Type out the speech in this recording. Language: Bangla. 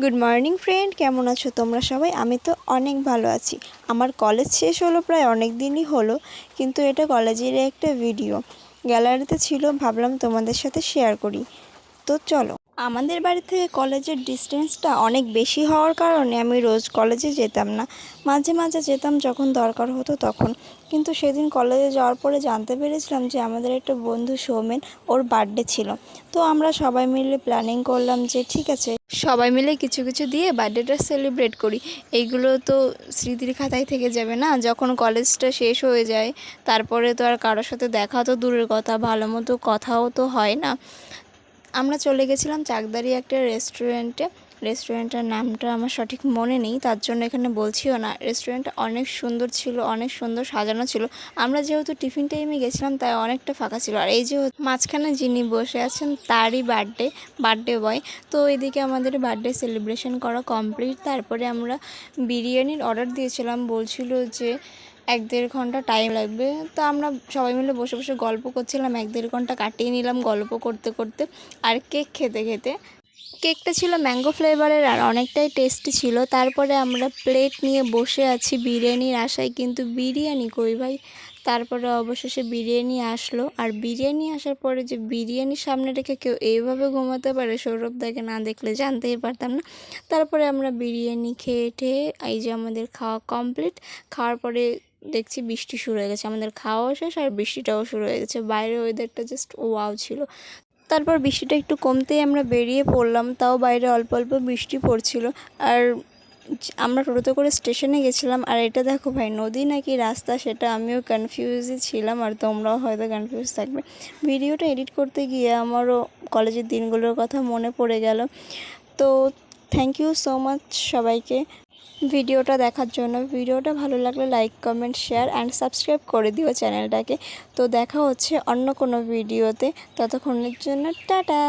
গুড মর্নিং ফ্রেন্ড, কেমন আছো তোমরা সবাই? আমি তো অনেক ভালো আছি। আমার কলেজ শেষ হলো প্রায় অনেক দিনই হলো, কিন্তু এটা কলেজের একটা ভিডিও গ্যালারিতে ছিল, ভাবলাম তোমাদের সাথে শেয়ার করি। তো চলো। আমাদের বাড়ি থেকে কলেজের ডিস্টেন্সটা অনেক বেশি হওয়ার কারণে আমি রোজ কলেজে যেতাম না, মাঝে মাঝে যেতাম যখন দরকার হতো তখন। কিন্তু সেদিন কলেজে যাওয়ার পরে জানতে পেরেছিলাম যে আমাদের একটা বন্ধু সৌমেন, ওর বার্থডে ছিল। তো আমরা সবাই মিলে প্ল্যানিং করলাম যে ঠিক আছে, সবাই মিলে কিছু কিছু দিয়ে বার্থডেটা সেলিব্রেট করি। এইগুলো তো স্মৃতির খাতায় থেকে যাবে না, যখন কলেজটা শেষ হয়ে যায় তারপরে তো আর কারোর সাথে দেখা তো দূরের কথা, ভালো মতো কথাও তো হয় না। আমরা চলে গেছিলাম চাকদারি একটা রেস্টুরেন্টের নামটা আমার সঠিক মনে নেই, তার জন্য এখানে বলছিও না। রেস্টুরেন্টটা অনেক সুন্দর ছিল, অনেক সুন্দর সাজানো ছিল। আমরা যেহেতু টিফিন টাইমে গেছিলাম তাই অনেকটা ফাঁকা ছিল। আর এই যে মাঝখানে যিনি বসে আছেন তারই বার্থডে বয়। তো এদিকে আমাদের বার্থডে সেলিব্রেশন করা কমপ্লিট। তারপরে আমরা বিরিয়ানির অর্ডার দিয়েছিলাম, বলছিল যে 1-1.5 ঘন্টা টাইম লাগবে। তো আমরা সবাই মিলে বসে বসে গল্প করছিলাম, 1-1.5 ঘন্টা কাটিয়ে নিলাম গল্প করতে করতে আর কেক খেতে খেতে। কেকটা ছিল ম্যাঙ্গো ফ্লেভারের আর অনেকটাই টেস্টি ছিল। তারপরে আমরা প্লেট নিয়ে বসে আছি বিরিয়ানির আশায়, কিন্তু বিরিয়ানি কই ভাই। তারপরে অবশেষে বিরিয়ানি আসলো, আর বিরিয়ানি আসার পরে যে বিরিয়ানির সামনে রেখে কেউ এইভাবে ঘুমাতে পারে, সৌরভদাকে না দেখলে জানতেই পারতাম না। তারপরে আমরা বিরিয়ানি খেয়ে টেয়ে এই যে আমাদের খাওয়া কমপ্লিট। খাওয়ার পরে দেখছি বৃষ্টি শুরু হয়ে গেছে, আমাদের খাওয়াও শেষ আর বৃষ্টিটাও শুরু হয়ে গেছে। বাইরের ওয়েদারটা জাস্ট ওয়াও ছিল। তারপর বৃষ্টিটা একটু কমতেই আমরা বেরিয়ে পড়লাম, তাও বাইরে অল্প অল্প বৃষ্টি পড়ছিল। আর আমরা টোটোতে করে স্টেশনে গেছিলাম। আর এটা দেখো ভাই, নদী নাকি রাস্তা সেটা আমিও কনফিউজই ছিলাম, আর তোমরাও হয়তো কনফিউজ থাকবে। ভিডিওটা এডিট করতে গিয়ে আমারও কলেজের দিনগুলোর কথা মনে পড়ে গেল। তো থ্যাংক ইউ সো মাচ সবাইকে ভিডিওটা দেখার জন্য। ভিডিওটা ভালো লাগলে like, comment, share and subscribe করে দিও চ্যানেলটাকে। তো দেখা হচ্ছে অন্য কোনো ভিডিওতে, ততক্ষণের জন্য টাটা।